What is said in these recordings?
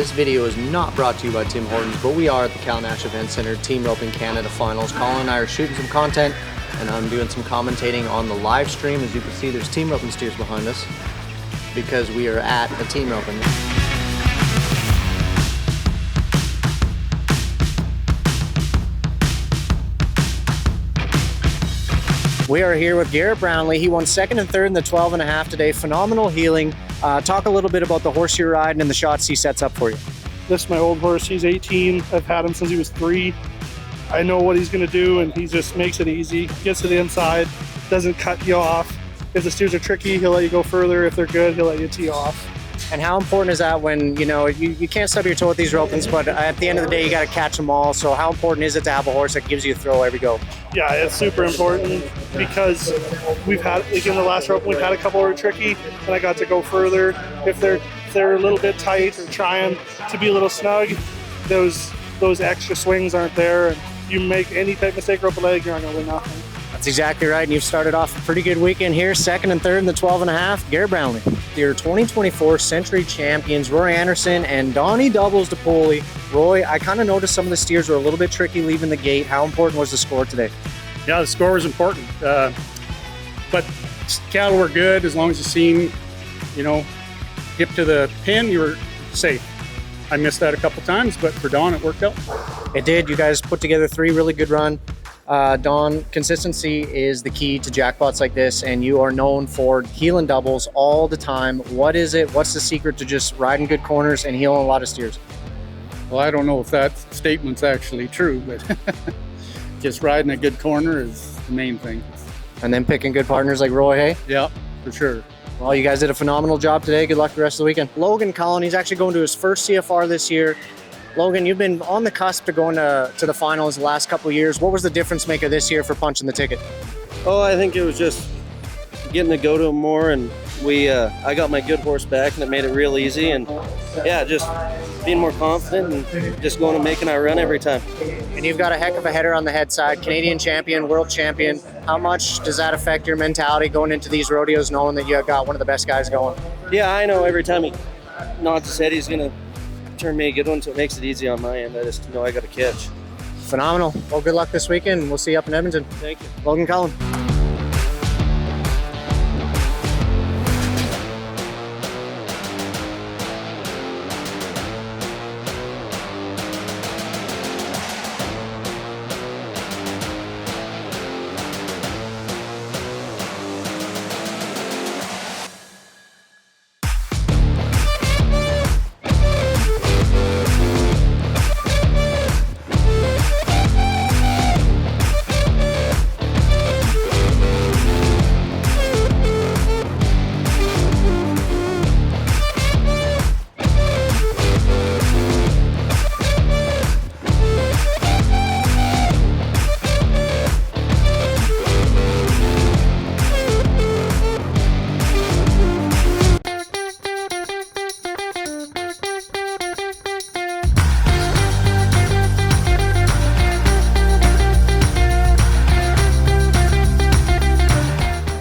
This video is not brought to you by Tim Hortons, but we are at the Cal Nash Event Center Team Roping Canada Finals. Colin and I are shooting some content, and I'm doing some commentating on the live stream. As you can see, there's team roping steers behind us because we are at a team roping. We are here with Garrett Brownlee. He won second and third in the 12.5 today. Phenomenal healing. Talk a little bit about the horse you're riding and the shots he sets up for you. This is my old horse. He's 18. I've had him since he was 3. I know what he's going to do, and he just makes it easy. Gets to the inside, doesn't cut you off. If the steers are tricky, he'll let you go further. If they're good, he'll let you tee off. And how important is that when, you can't stub your toe with these ropings, but at the end of the day, you got to catch them all. So how important is it to have a horse that gives you a throw every go? Yeah, it's super important because we've had, like in the last rope, we've had a couple that were tricky, and I got to go further. If they're a little bit tight or trying to be a little snug, those extra swings aren't there. And you make any type of mistake, rope a leg, you're not going to win nothing. That's exactly right, and you've started off a pretty good weekend here, second and third in the 12.5. Garrett Brownlee, your 2024 Century champions, Roy Anderson and Donnie Doubles DePoli. Roy, I kind of noticed some of the steers were a little bit tricky leaving the gate. How important was the score today? Yeah, the score was important, but cattle were good as long as you seen, hip to the pin, you were safe. I missed that a couple times, but for Don, it worked out. It did. You guys put together 3 really good runs. Don, consistency is the key to jackpots like this, and you are known for healing doubles all the time. What is it? What's the secret to just riding good corners and healing a lot of steers? Well, I don't know if that statement's actually true, but just riding a good corner is the main thing. And then picking good partners like Roy, hey? Yeah, for sure. Well, you guys did a phenomenal job today. Good luck the rest of the weekend. Logan Collin, he's actually going to his first CFR this year. Logan, you've been on the cusp to going to the finals the last couple of years. What was the difference maker this year for punching the ticket? Oh, I think it was just getting to go to them more, and I got my good horse back, and it made it real easy. And yeah, just being more confident and just going and making our run every time. And you've got a heck of a header on the head side, Canadian champion, world champion. How much does that affect your mentality going into these rodeos, knowing that you got one of the best guys going? Yeah, I know every time he nods his head, he's gonna turn me a good one, so it makes it easy on my end. I just know I got to catch. Phenomenal. Well, good luck this weekend. We'll see you up in Edmonton. Thank you. Logan Collin.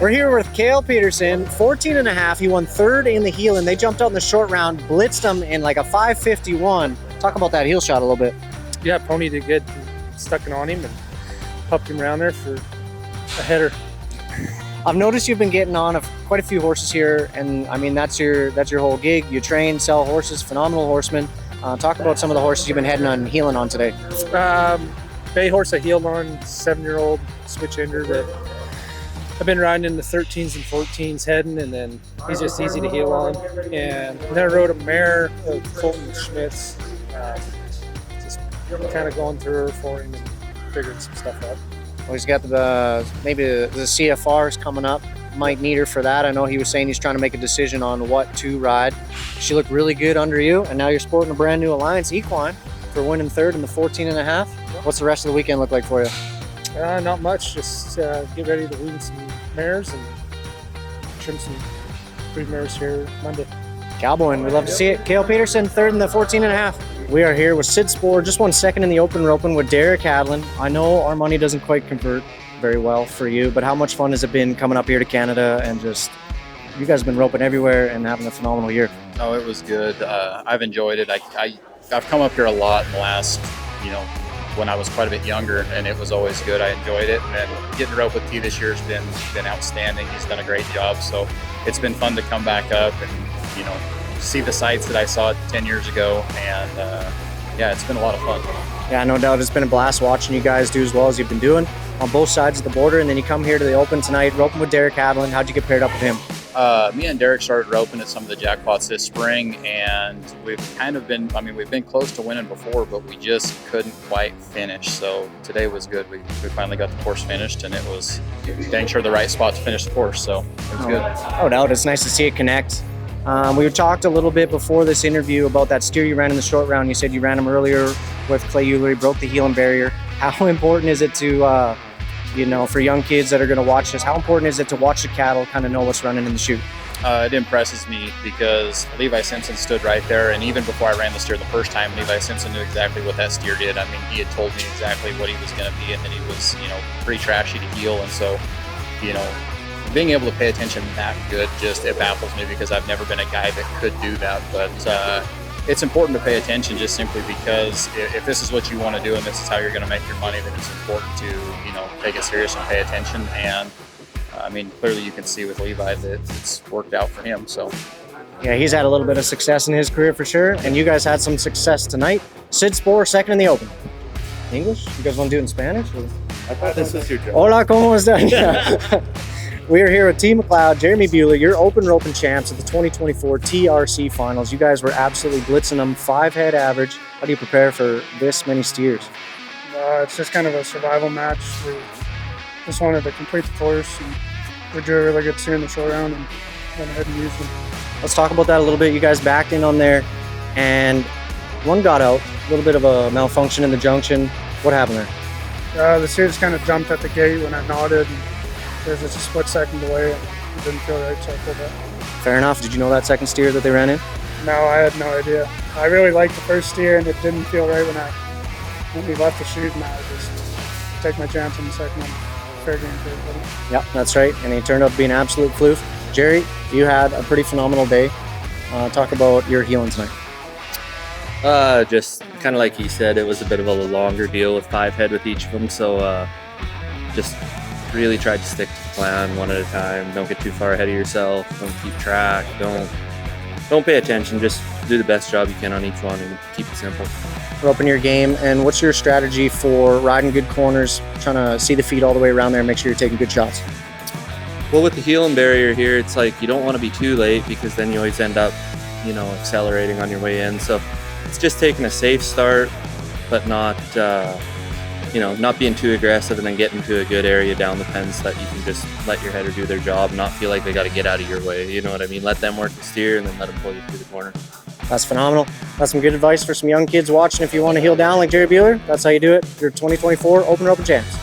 We're here with Cale Peterson, 14.5. He won third in the heel, and they jumped out in the short round, blitzed him in like a 5:51. Talk about that heel shot a little bit. Yeah, Pony did good. Stuck it on him and pumped him around there for a header. I've noticed you've been getting on quite a few horses here, and I mean that's your whole gig. You train, sell horses, phenomenal horseman. Talk about some of the horses you've been heading on, healing on today. Bay horse I healed on, 7-year-old switch ender that I've been riding in the 13s and 14s heading, and then he's just easy to heel on. And then I rode a mare of Fulton Schmidt's, just kind of going through her for him and figuring some stuff out. Well, he's got maybe the CFRs coming up. Might need her for that. I know he was saying he's trying to make a decision on what to ride. She looked really good under you, and now you're sporting a brand new Alliance Equine for winning third in the 14.5. What's the rest of the weekend look like for you? Not much. Just get ready to wean some mares and trim some breed mares here Monday. Cowboi, we'd love to see it. Cale Peterson, third in the 14.5. We are here with Sid Spoor, just won second in the open roping with Derek Hadlin. I know our money doesn't quite convert very well for you, but how much fun has it been coming up here to Canada and just, you guys have been roping everywhere and having a phenomenal year? Oh, it was good. I've enjoyed it. I've come up here a lot in the last, when I was quite a bit younger, and it was always good. I enjoyed it, and getting to rope with T this year has been outstanding. He's done a great job, so it's been fun to come back up and see the sights that I saw 10 years ago, and yeah, it's been a lot of fun. Yeah, no doubt. It's been a blast watching you guys do as well as you've been doing on both sides of the border. And then you come here to the Open tonight, roping with Derek Hadlin. How'd you get paired up with him? Me and Derek started roping at some of the jackpots this spring, and we've kind of been, we've been close to winning before, but we just couldn't quite finish. So today was good. We finally got the course finished, and it was dang sure the right spot to finish the course. So it was good. No doubt. It's nice to see it connect. We talked a little bit before this interview about that steer you ran in the short round. You said you ran him earlier with Clay Euler. He broke the heeling barrier. How important is it to, for young kids that are going to watch this, how important is it to watch the cattle, kind of know what's running in the chute? It impresses me because Levi Simpson stood right there, and even before I ran the steer the first time, Levi Simpson knew exactly what that steer did. He had told me exactly what he was going to be, and that he was, pretty trashy to heel, and so, being able to pay attention that good, it baffles me because I've never been a guy that could do that. But it's important to pay attention just simply because if this is what you want to do and this is how you're going to make your money, then it's important to, take it serious and pay attention. And clearly you can see with Levi that it's worked out for him. So yeah, he's had a little bit of success in his career for sure. And you guys had some success tonight. Sid Spohr, second in the Open. English? You guys want to do it in Spanish? Or? I thought this was your job. Hola, ¿cómo están? We are here with T. McLeod, Jeremy Buehler, your open roping champs at the 2024 TRC Finals. You guys were absolutely blitzing them, 5-head average. How do you prepare for this many steers? It's just kind of a survival match. We just wanted to complete the course, and we drew a really good steer in the short round and went ahead and used them. Let's talk about that a little bit. You guys backed in on there, and one got out, a little bit of a malfunction in the junction. What happened there? The steer just kind of jumped at the gate when I nodded, and there was just a split second delay, and it didn't feel right, so I pulled out. Fair enough. Did you know that second steer that they ran in? No, I had no idea. I really liked the first steer, and it didn't feel right when we left the chute, and I just take my chance on the second one. Fair game for everybody. Yeah, that's right. And he turned out to be an absolute floof. Jerry, you had a pretty phenomenal day. Talk about your heeling tonight. Just kind of like he said, it was a bit of a longer deal with 5-head with each of them. So just really tried to stick to the plan one at a time. Don't get too far ahead of yourself. Don't keep track. Don't pay attention. Just do the best job you can on each one and keep it simple. We're up in your game, and what's your strategy for riding good corners, trying to see the feet all the way around there and make sure you're taking good shots? Well, with the heeling barrier here, it's like you don't want to be too late because then you always end up, accelerating on your way in. So it's just taking a safe start, but not being too aggressive and then getting to a good area down the pen so that you can just let your header do their job, not feel like they got to get out of your way. You know what I mean? Let them work the steer and then let them pull you through the corner. That's phenomenal. That's some good advice for some young kids watching. If you want to heel down like Jerry Buehler, that's how you do it. Your 2024 Open Roping Champs.